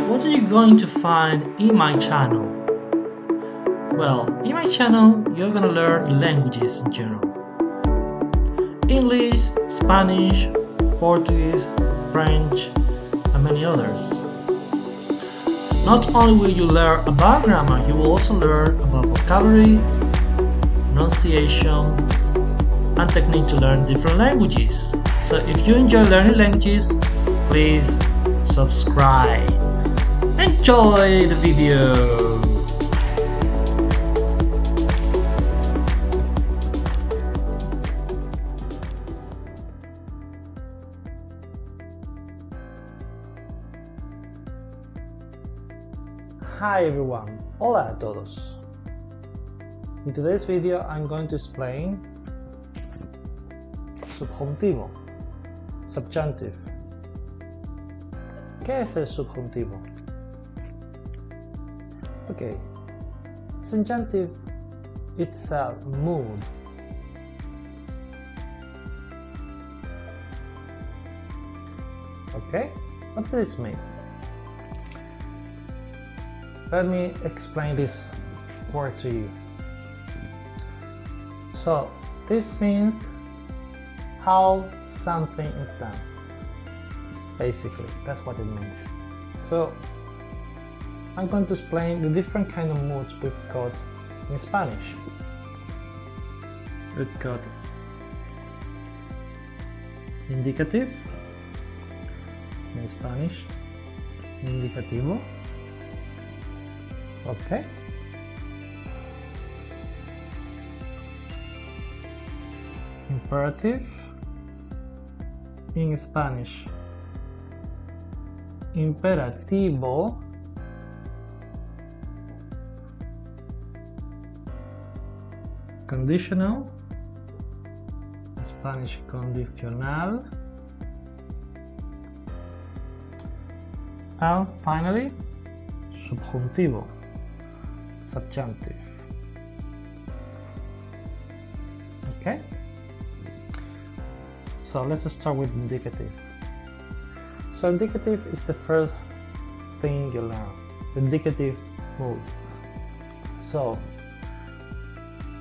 what are you going to find in my channel? Well, in my channel, you're gonna learn languages in general. English, Spanish, Portuguese, French, and many others. Not only will you learn about grammar, you will also learn about vocabulary, pronunciation, and technique to learn different languages. So if you enjoy learning languages, please subscribe. Enjoy the video! Hi everyone, hola a todos. In today's video I'm going to explain subjuntivo, subjunctive. ¿Qué es el subjuntivo? Okay, subjunctive, it's a mood. Okay, what does this mean? Let me explain this word to you. So, this means how something is done. Basically, that's what it means. So, I'm going to explain the different kind of moods we've got in Spanish. We've got indicative in Spanish, indicativo. Okay. Imperative in Spanish, imperativo. Conditional, Spanish condicional. And finally, subjuntivo, subjunctive. Okay, so let's start with indicative. So indicative is the first thing you learn, the indicative mood. So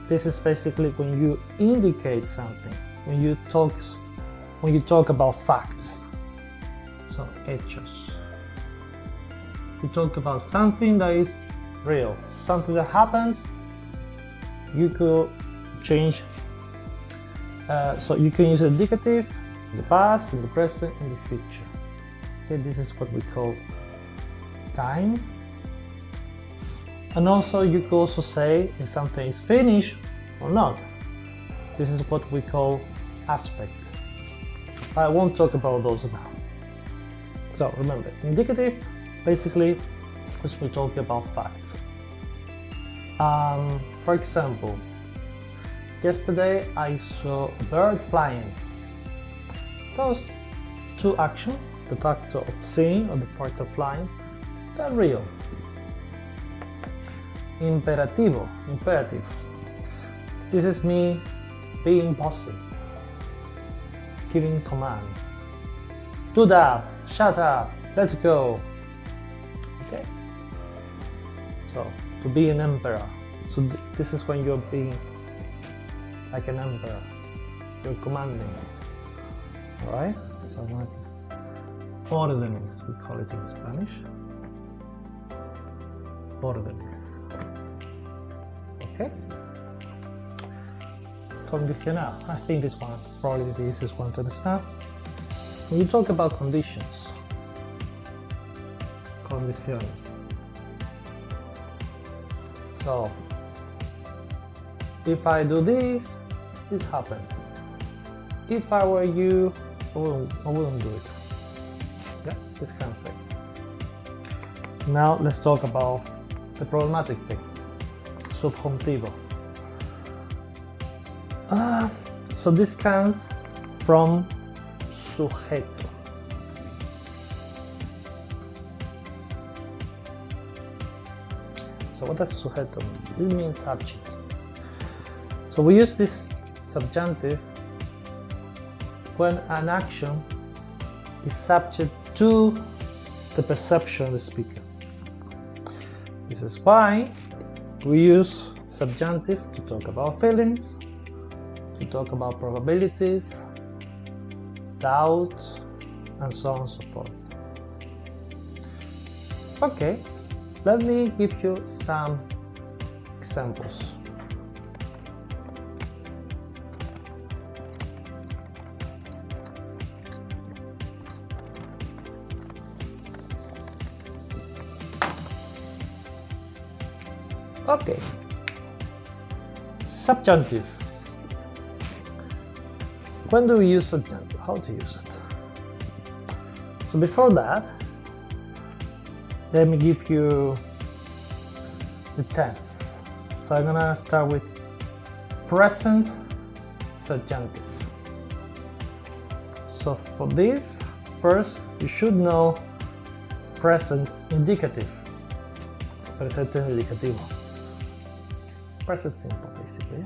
this is basically when you indicate something, when you talk about facts. So hechos. You talk about something that is real, something that happened. You could change, so you can use indicative in the past, in the present, in the future. Okay, this is what we call time. And also you could also say if something is finished or not. This is what we call aspect. I won't talk about those now. So remember, indicative basically is we talk about facts. For example, yesterday I saw a bird flying. Those two actions, the fact of seeing or the part of flying, they're real. Imperativo, imperative. This is me being bossy, giving command. Do that, shut up, let's go. Okay. So, to be an emperor. So this is when you're being like an emperor. You're commanding. Alright? So like órdenes, we call it in Spanish. Órdenes. Okay? Condicional. I think this one probably the easiest one to understand. When you talk about conditions, condiciones. So, if I do this, this happens. If I were you, I wouldn't do it. Yeah, this kind of thing. Now let's talk about the problematic thing. Subjuntivo. So this comes from sujeto. So what does sujeto mean? It means subject. So we use this subjunctive when an action is subject to the perception of the speaker. This is why we use subjunctive to talk about feelings, to talk about probabilities, doubt, and so on and so forth. Okay, let me give you some examples. Okay, subjunctive. When do we use subjunctive? How to use it? So before that, let me give you the tense. So I'm gonna start with present subjunctive. So for this, first you should know present indicative. Presente indicativo. Present simple, basically.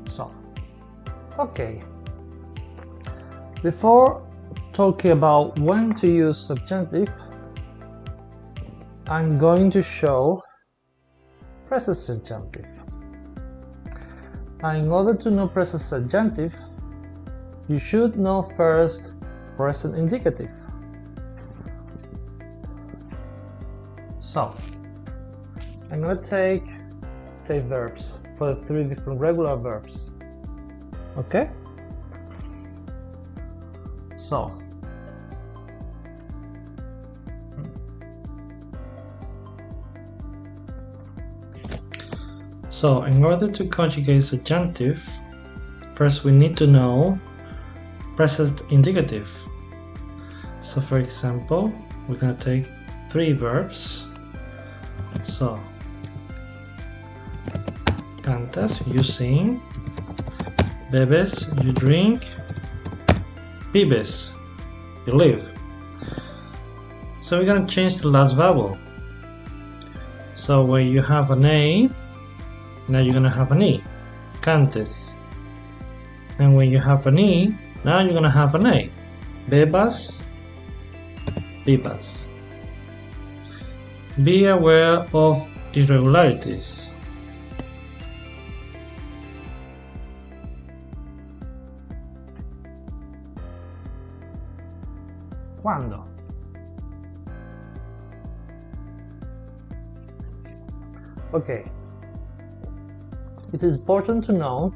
So, okay. Before talking about when to use subjunctive, I'm going to show present subjunctive. And in order to know present subjunctive, you should know first present indicative. So, I'm going to take verbs for the 3 different regular verbs. Okay? So in order to conjugate subjunctive, first we need to know present indicative. So for example, we're going to take 3 verbs. So cantas, you sing. Bebes, you drink. Vives, you live. So we're going to change the last vowel. So where you have an A, now you're going to have an E. Cantes. And when you have an E, now you're going to have an A. Bebas, vivas. Be aware of irregularities. Quando? Okay. It is important to know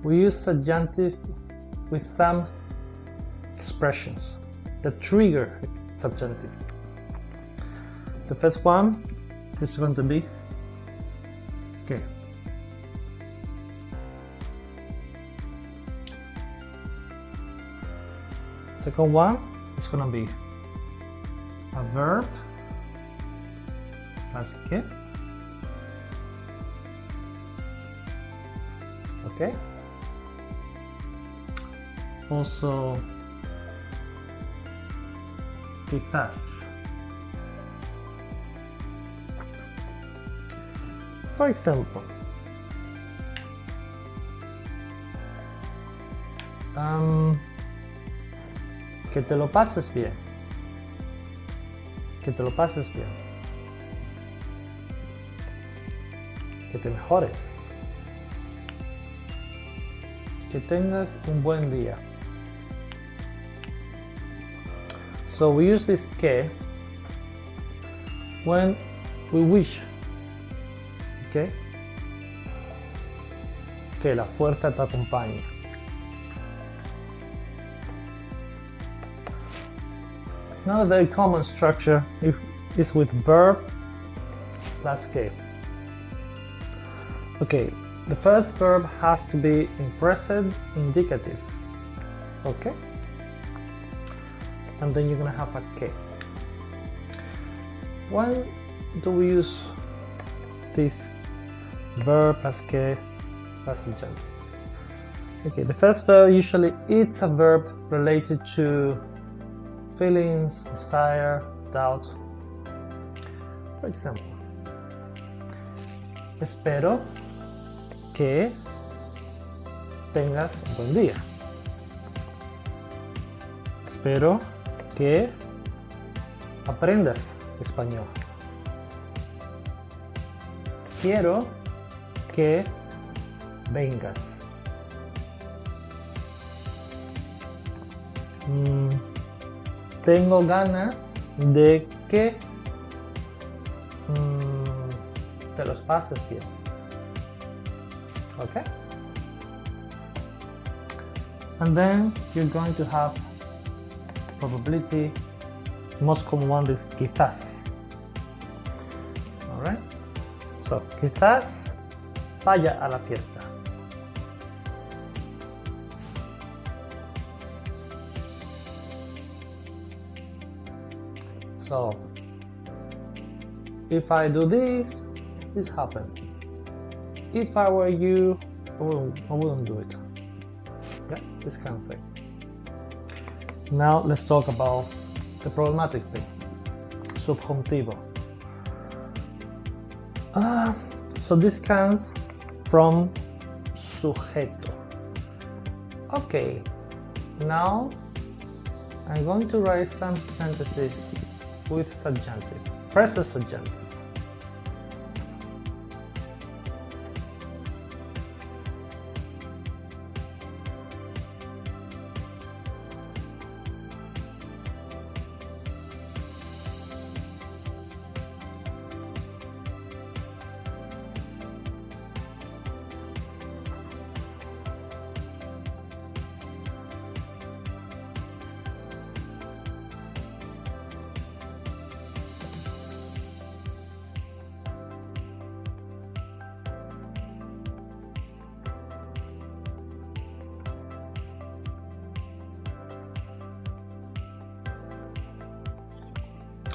we use subjunctive with some expressions that trigger subjunctive. The first one is going to be okay. Second one is going to be a verb plus que. Okay. Also, quizás. For example, que te lo pases bien. Que te lo pases bien. Que te mejores. Que tengas un buen día. So we use this que when we wish. Okay? Que la fuerza te acompañe. Another very common structure is with verb plus que. Okay, the first verb has to be in present indicative. Okay? And then you're gonna have a que. When do we use this verb plus que plus subjunctive? Okay, the first verb usually it's a verb related to feelings, desire, doubt. For example, espero que tengas un buen día. Espero que aprendas español. Quiero que vengas. Tengo ganas de que te los pases bien. Okay? And then you're going to have probability. Most common one is quizás. Alright? So, quizás vaya a la fiesta. So, if I do this, this happens. If I were you, I wouldn't do it. Yeah, this kind of thing. Now let's talk about the problematic thing. Subjuntivo. So this comes from sujeto. Okay, now I'm going to write some sentences with subjunctive. First the subjunctive.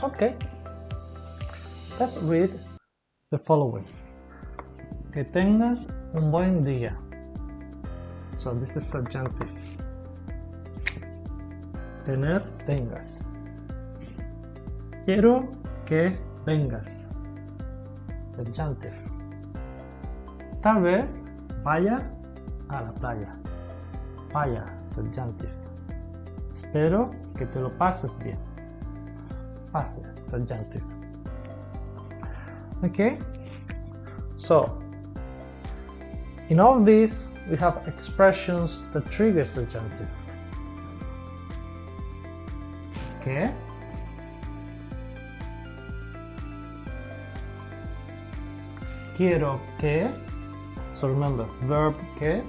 Okay, let's read the following. Que tengas un buen día. So this is subjunctive. Tener, tengas. Quiero que vengas. Subjunctive. Tal vez vaya a la playa. Vaya, subjunctive. Espero que te lo pases bien. Pases, subjunctive. Okay, so in all of these we have expressions that trigger subjunctive. Que, quiero que, so remember verb que,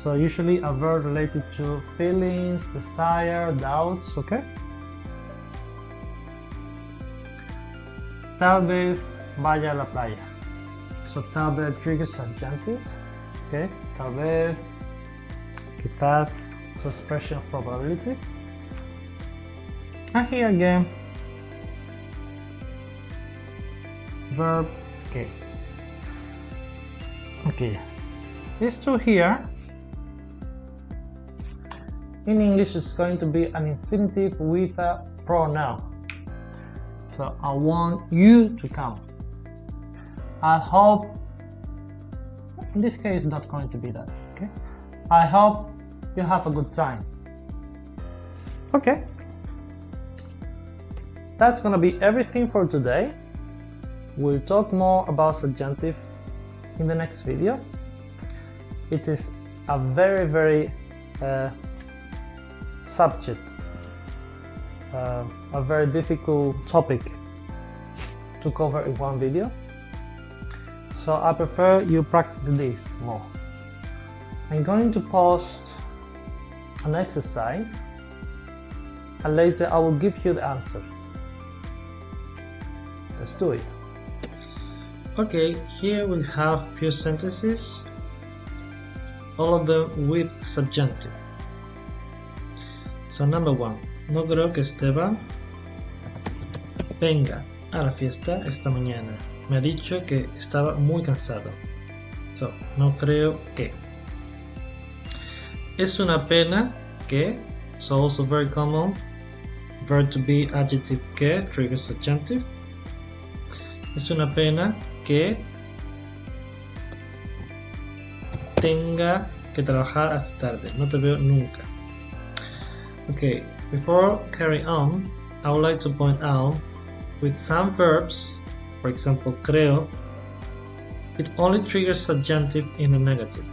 so usually a verb related to feelings, desire, doubts. Okay, tal vez vaya a la playa. So tal vez triggers subjunctive. Okay, tal vez, quizás, so expression of probability. And here again, verb que. Okay, these two here, in English is going to be an infinitive with a pronoun. So I want you to come. I hope, in this case, not going to be that. Okay. I hope you have a good time. Okay. That's gonna be everything for today. We'll talk more about subjunctive in the next video. It is a very subject. A very difficult topic to cover in one video, so I prefer you practice this more. I'm going to post an exercise and later I will give you the answers. Let's do it. Okay, here we have a few sentences, all of them with subjunctive. So number one, no creo que Esteban venga a la fiesta esta mañana. Me ha dicho que estaba muy cansado. So, no creo que. Es una pena que, so also very common, verb to be adjective que triggers subjunctive. Es una pena que tenga que trabajar hasta tarde. No te veo nunca. Okay, Before carry on, I would like to point out with some verbs, for example creo, it only triggers subjunctive in the negative.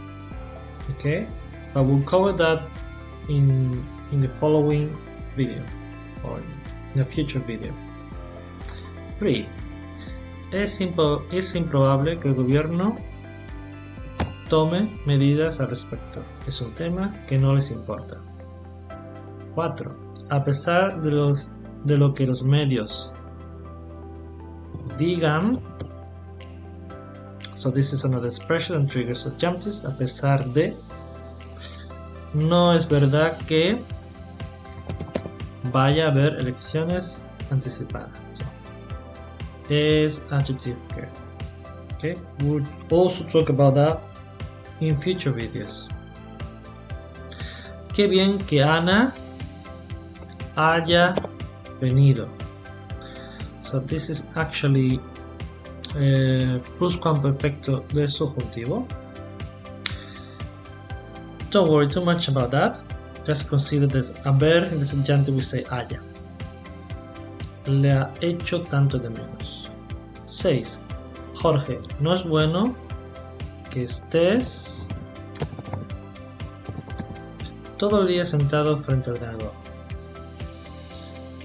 Okay, but we'll cover that in the following video or in a future video. 3. Es improbable que el gobierno tome medidas al respecto. Es un tema que no les importa. 4. A pesar de lo que los medios digan, so this is another expression that triggers subjunctives. A pesar de, no es verdad que vaya a haber elecciones anticipadas. So, is adjective que. Okay, we'll also talk about that in future videos. Qué bien que Ana haya venido. So this is actually pluscuamperfecto del subjuntivo. Don't worry too much about that. Just consider this haber in the subjunctive we say haya. Le ha hecho tanto de menos. 6. Jorge, no es bueno que estés todo el día sentado frente al ordenador.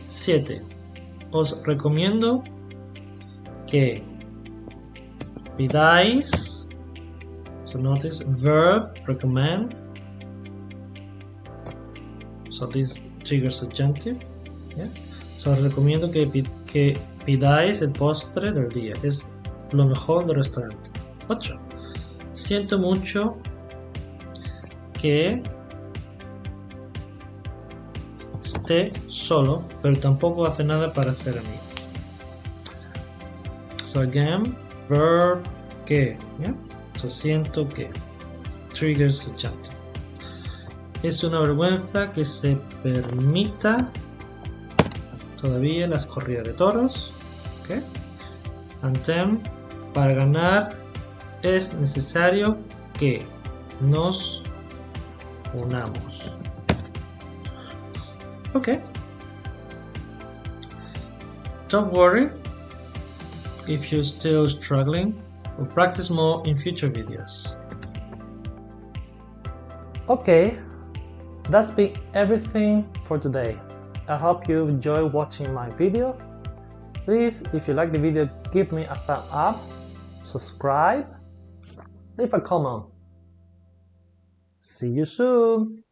7. Os recomiendo que pidáis, so notice verb recommend, so this triggers subjunctive, yeah? So recomiendo que pidáis el postre del día, es lo mejor del restaurante. 8. Siento mucho que esté solo, pero tampoco hace nada para hacer amigos. So again, verb que, yeah? So siento que triggers subjunctive. Es una vergüenza que se permita todavía las corridas de toros. Okay? And then, para ganar es necesario que nos unamos. Okay. Don't worry if you're still struggling. We'll practice more in future videos. Okay, that's been everything for today. I hope you enjoy watching my video. Please, if you like the video, give me a thumbs up, subscribe, leave a comment. See you soon!